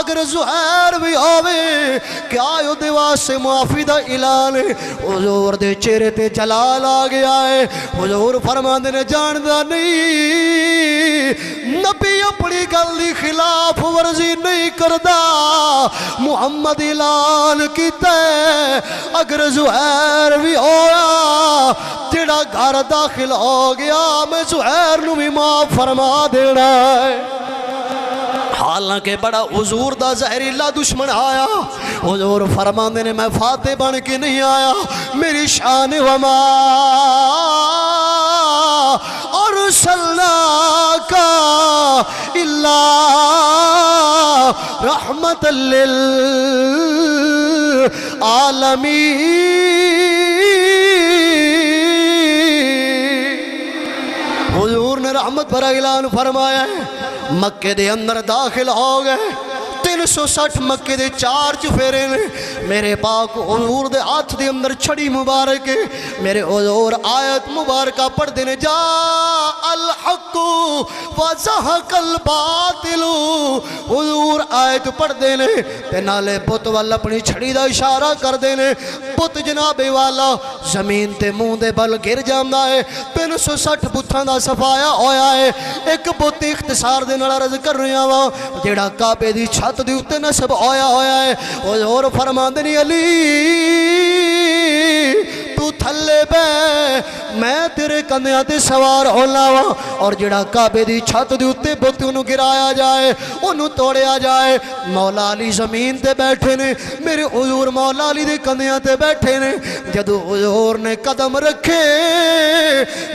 اگر زہیر بھی ہوئے کیا یو دیوا سے معافی دا اعلان ہے۔ حضور دے چہرے تے جلال آ گیا ہے، حضور فرمان نے جاندہ نہیں، نبی اپنی گل دی خلاف ورزی نہیں کردہ، محمد اعلان کیتا ہے اگر زہیر بھی ہویا جڑا گھر داخل ہو گیا میں زہیر نو بھی معاف فرما دینا ہے۔ حالانکہ بڑا حضور دا زہریلا دشمن آیا، حضور فرماندے نے میں فاتح بن کے نہیں آیا، میری شان وما ارسلناک الا رحمت للعالمین۔ حضور نے رحمت پر اعلان فرمایا ہے، مکے دے اندر داخل ہو گئے، 360 مکے دے 4 چفیرے نے، میرے پاک حضور دے ہاتھ دے اندر چھڑی مبارک ہے، میرے حضور آیت مبارکہ پڑھ دینے جا الحق وزہق الباطل، حضور آیت پڑھ دینے تے نالے بت والا اپنی چھڑی دا اشارہ کر دینے، بت جناب والا زمین تے منہ دے بل گر جاندہ ہے، 360 بتھاں دا صفایا ہویا ہے۔ ایک بت اختصار دے نال عرض کر رہا ہوا جیڑا کعبے دی چھت دی اتے نصب ہویا ہے، حضور فرماندے نے علی تو تو تھلے بے میں تیرے کندھیاں تے سوار ہونا وا اور جڑا کعبے دی چھت دے اوتے بت انہوں گرایا جائے انہوں توڑیا جائے مولا علی زمین تے بیٹھے نے میرے حضور مولا علی دے کندھیاں تے بیٹھے نے جدو حضور نے قدم رکھے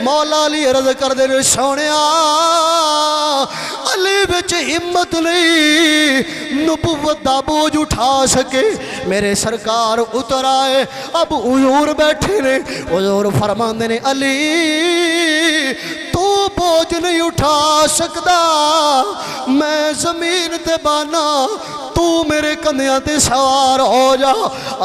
مولا علی عرض کر دے نے سونیا علی بچ ہمت نہیں نبوت دا بوجھ اٹھا سکے میرے سرکار اتر آئے اب حضور بیٹھے نے حضور فرماندے نے علی تو بوجھ نہیں اٹھا سکتا میں زمین تے بانا تو میرے کندھیاں تے سوار ہو جا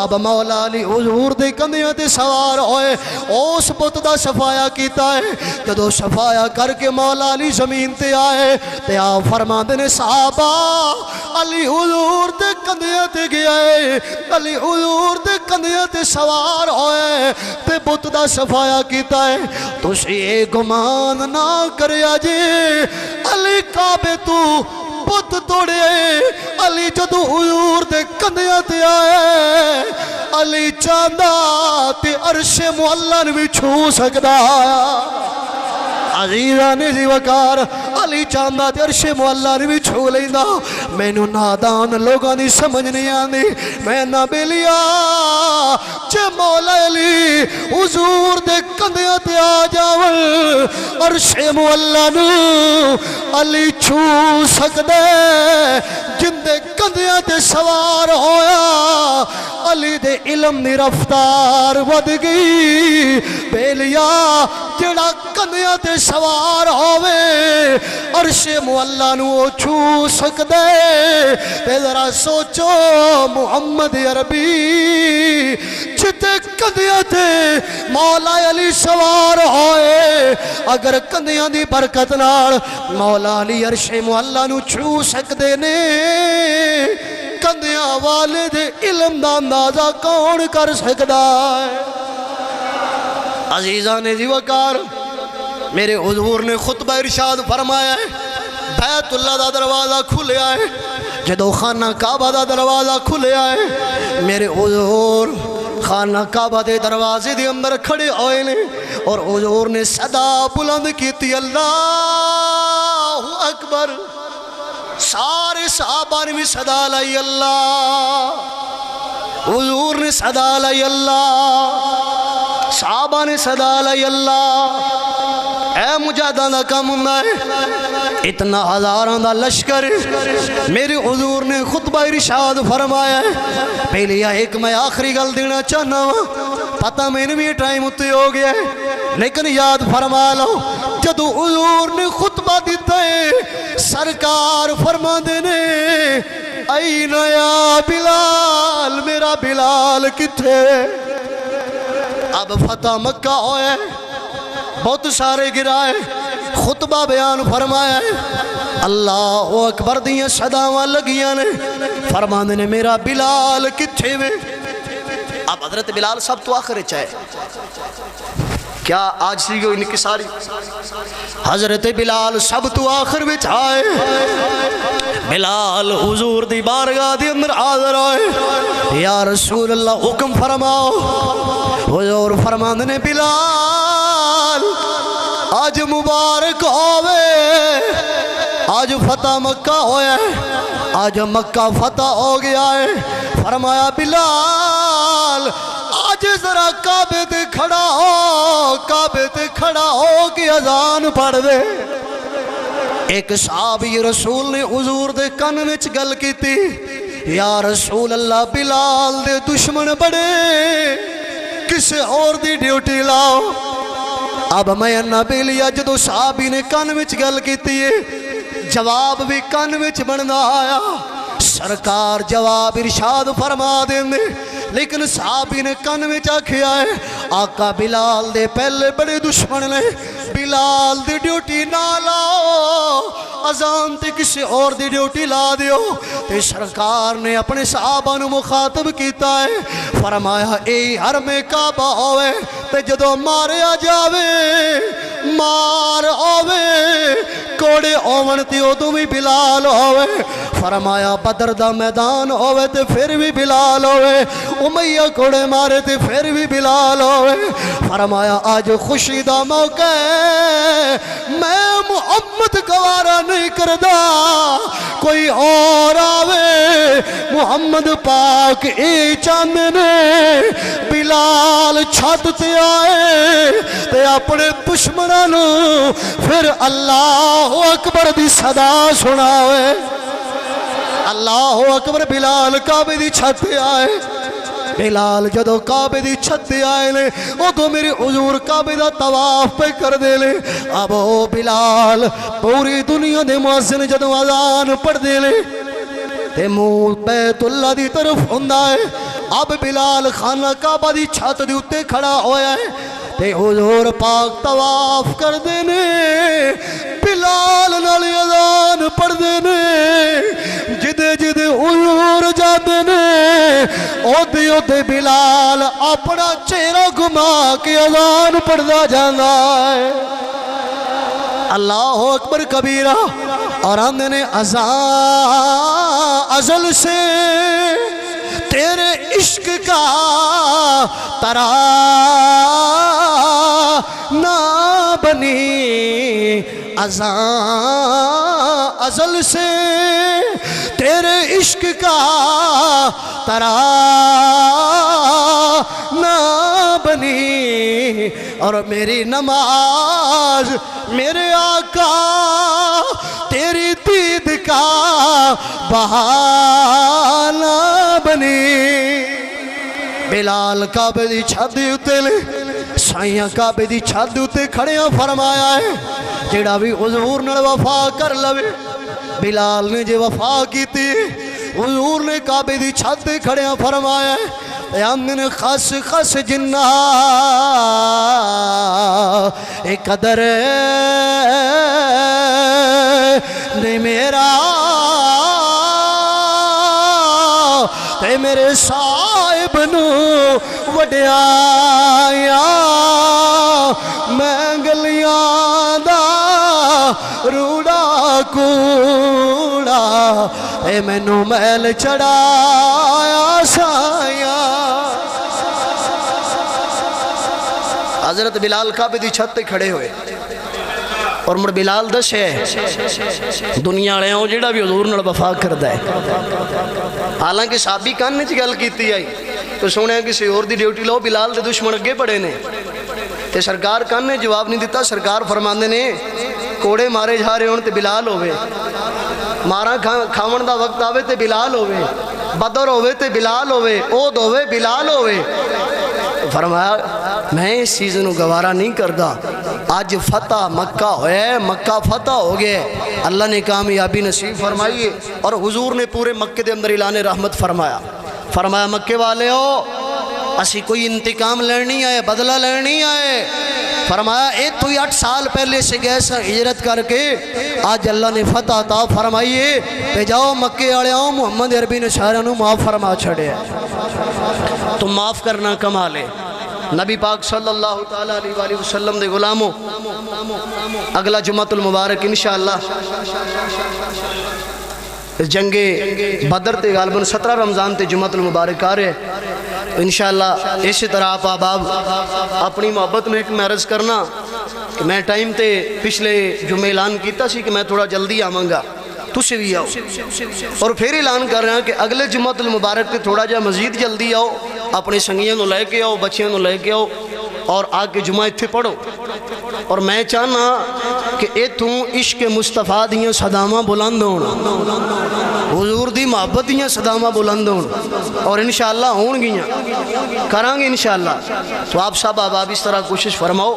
اب مولا علی حضور دے کندھیاں تے سوار ہوئے اس بت دا صفایا کیتا ہے جدو صفایا کر کے مولا علی زمین تے آئے تے آپ فرماندے نے صحابہ علی حضور دے کندھیاں تے گیا ہے علی حضور دے کندھیاں تے سوار ہوئے تے بت دا صفایا کیتا ہے تسی اے گمان نہ کریا جی علی کعبے تو بت توڑے علی جدو حضور دے کندھیاں تے آئے علی چاندہ تے عرش معلن بھی چھو سکدا عزیزان جی وقار علی چاندہ تے عرش معلن بھی چھو لیندہ مینوں نادان لوگاں دی سمجھ نہیں آندی میں نہ بلیا چے مولا علی حضور دے کندھیاں تے آ جاول عرش معلن علی چھو سکدے جن دے کندھیاں تے سوار ہویا علی دے علم دی رفتار ود گئی بیلیا جڑا کندھیاں تے سوار ہوئے عرش معلا نو چھو سکدے تے ذرا سوچو محمد عربی جتے کندھیاں تے مولا علی سوار ہوئے اگر کندھیاں دی برکت نال مولا علی عرش معلا نو چھو سکدے نے کندھیاں والے دے علم دا اندازہ کون کر سکدا ہے عزیزان جی وقار میرے حضور نے خطبہ ارشاد فرمایا ہے بیت اللہ دا دروازہ کھلے آئے جدو خانہ کعبہ دا دروازہ کھلے آئے میرے حضور خانہ کعبہ دے دروازے دے اندر کھڑے ہوئے نے اور حضور نے صدا بلند کیتی اللہ اکبر سارے صحابہ نے بھی صدا لائی اللہ حضور نے صدا لائی اللہ صحابہ نے صدا لائی اللہ اے مجاہدان دا کام ہوندا ہے اتنا ہزاران دا لشکر میرے حضور نے خطبہ ارشاد فرمایا ہے پہلے ایک میں آخری گل دینا چاہنا ہوں پتہ میں نے بھی ٹائم اتے ہو گیا ہے لیکن یاد فرما لو جدو حضور نے خطبہ دیتا ہے سرکار فرما دینے این یا بلال میرا بلال کتھے اب فتح مکہ ہوئے بہت سارے گرائے خطبہ بیان فرمایا ہے اللہ اکبر دیاں صداواں لگیاں نے فرمانے نے میرا بلال کتھے وے اب حضرت بلال سب تو آخر چاہے کیا آج سی گو ان کی ساری حضرت بلال سب تو آخر وچ آئے بلال حضور دی بارگاہ دی اندر حاضر آئے یا رسول اللہ حکم فرماؤ حضور فرماندے نے بلال آج مبارک ہوئے آج فتح مکہ ہویا ہے آج مکہ فتح ہو گیا ہے فرمایا بلال آج ذرا کعبے تے کھڑا ہو کعبے تے کھڑا ہو کہ اذان پڑھ دے ایک صحابی رسول نے حضور دے کن وچ گل کیتی یا رسول اللہ بلال دے دشمن بڑے کسے اور دی ڈیوٹی لاؤ اب میں نبی لیا جدو صحابی نے کن وچ گل کیتی ہے جواب بھی کن وچ بننا آیا سرکار جواب ارشاد فرما دیں دے لیکن صحابی نے کن وچ آکھیا ہے آقا بلال دے پہلے بڑے دشمن نے بلال دی ڈیوٹی نہ لاؤ اذان تے کسی اور دی ڈیوٹی لا دیو تے سرکار نے اپنے صحابہ نو مخاطب کیتا ہے فرمایا اے حرم کعبہ ہوئے تے جدو ماریا جاوے مار ہوئے کو کوڑے ہوون تے ادوں بھی بلال ہوے فرمایا بدر دا میدان ہوے تے پھر بھی بلال ہوے امیہ کوڑے مارے تے پھر بھی بلال ہوے فرمایا آج خوشی دا موقع ہے میں محمد گوارا نہیں کردا کوئی اور آوے محمد پاک اے چاندے نے بلال چھت تے آئے تے اپنے دشمناں نوں پھر اللہ اکبر دی صدا سناوے اللہ اکبر بلال کعبے دی چھت تے آئے بلال جدو کعبے دی چھت تے آئے لے ادو میرے حضور کعبے دا طواف پہ کر دے لے اب او بلال پوری دنیا دے مؤذن جدو اذان پڑھ دے لے تے منہ بیت اللہ دی طرف ہوندا ہے اب بلال خانہ کعبہ دی چھت دی اتے کھڑا ہویا ہے تے حضور پاک طواف کر دینے بلال نال اذان پڑھ دینے جدے جدے حضور جا دینے اودے اودے بلال اپنا چہرہ گھما کے اذان پڑھ دا جانا ہے اللہ اکبر کبیرہ اور آندے نے ازل سے تیرے عشق کا ترانہ بنی ازل سے تیرے عشق کا ترانہ بنی اور میری نماز میرے آقا تیری دید کا بہانہ بنی بلال کعبے دی چھت دے اتے لے سائیاں کعبے دی چھت دے اتے کھڑیاں فرمایا ہے جیڑا بھی حضور نے وفا کر لوے بلال نے جے وفا کی تھی حضور نے کعبے دی چھت دے کھڑیاں فرمایا ہے یامن خس خس جنہ اے قدر نہیں میرا تے میرے صاحب نو وڈیایا میں گلیاں دا روڑا کوڑا اے مینوں محل چڑھایا سایا حضرت بلال کعبے دی چھت تے کھڑے ہوئے اور مڑ بلال دس ہے دنیا والے ہوں جیڑا بھی حضور نال وفا کردا ہے حالانکہ صحابی کان نے گل کیتی آئی تو سونے کسی اور دی ڈیوٹی لو بلال دے دشمن اگے پڑے نے تے سرکار کان نے جواب نہیں دیتا سرکار فرماندے نے کوڑے مارے جا رہے ہون تے بلال ہوئے مارا کھاون دا وقت آوے تے بلال ہوئے بدر ہوئے تے بلال ہوئے اود ہوئے بلال ہوئے فرمایا میں اس چیزوں گوارا نہیں کردا آج فتح مکہ ہوئے مکہ فتح ہو گئے اللہ نے کامیابی نصیب فرمائیے اور حضور نے پورے مکے دے اندر اعلان رحمت فرمایا مکے والے ہو اسی کوئی انتقام لڑنی آئے بدلہ لڑنی آئے فرمایا ایک تو 8 سال پہلے سے گئے سا ہجرت کر کے آج اللہ نے فتح عطا فرمائیے پہ جاؤ مکے آڑے آؤ محمد عربی نے سارے نو معاف فرما چھڑے تو معاف کرنا کمال ہے نبی پاک صلی اللہ تعالیٰ علیہ وآلہ وسلم دے غلاموں اگلا جمعۃ المبارک انشاءاللہ جنگ بدر تے غالباً 17 رمضان تے جمعۃ المبارک آ رہے انشاءاللہ اسی طرح آپ آباب اپنی محبت میں ایک عرض کرنا کہ میں ٹائم تے پچھلے جمعے اعلان کیتا سی کہ میں تھوڑا جلدی آواں گا تُسے بھی آؤ اور پھر اعلان کر رہے ہیں کہ اگلے جمعۃ المبارک تے تھوڑا جا مزید جلدی آؤ اپنے سنگیاں نو لے کے آؤ بچیاں نو لے کے آؤ اور آ کے جمعہ اتھے پڑھو اور میں چاہنا کہ ایتھوں عشق مصطفیٰ دیاں صدامہ بلند ہونا حضور دی محبت دیاں صدامہ بلند ہونا اور انشاءاللہ ہون گیاں کران گے انشاءاللہ تو آپ صاحب آباب اس طرح کوشش فرماؤ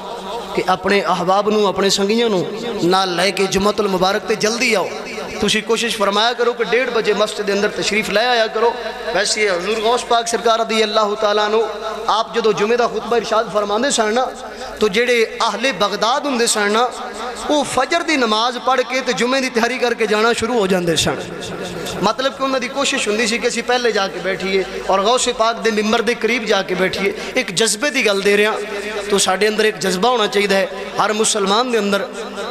کہ اپنے احباب نو اپنے سنگیاں نو نال لے کے جمعۃ المبارک تے جلدی آؤ تُسی کوشش فرمایا کرو کہ 1:30 بجے مسجد اندر تشریف لے آیا کرو ویسے حضور غوث پاک سرکار رضی اللہ تعالیٰ عنہ آپ جدو جمعہ دا خطبہ ارشاد فرماندے سن تو جڑے اہل بغداد ہوندے سن وہ فجر دی نماز پڑھ کے تے جمعے دی تیاری کر کے جانا شروع ہو جاندے سن مطلب کہ انہوں دی کوشش ہوندی سی کہ اسی پہلے جا کے بیٹھیے اور غوث پاک دے ممبر دے قریب جا کے بیٹھیے ایک جذبے دی گل دے رہے ہیں تو ساڈے اندر ایک جذبہ ہونا چاہیے ہے ہر مسلمان دے اندر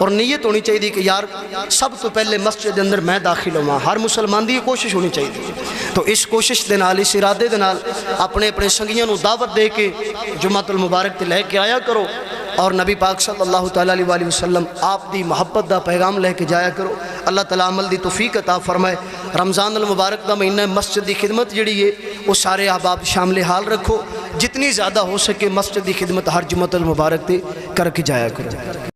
اور نیت ہونی چاہیے کہ یار سب تو پہلے مسجد اندر میں داخل ہوں. ہر مسلمان دی یہ کوشش ہونی چاہیے. تو اس کوشش دے نال اس ارادے دے نال اپنے اپنے سنگیاں نو دعوت دے کے جمعۃ المبارک تے لے کے آیا کرو اور نبی پاک صلی اللہ تعالیٰ علیہ وآلہ وسلم آپ دی محبت دا پیغام لے کے جایا کرو. اللہ تعالیٰ عمل دی توفیق عطا فرمائے. رمضان المبارک دا مہینہ مسجد دی خدمت جڑی ہے وہ سارے احباب شامل حال رکھو. جتنی زیادہ ہو سکے مسجد دی خدمت ہر جمعۃ المبارک تے کر کے جایا کرو.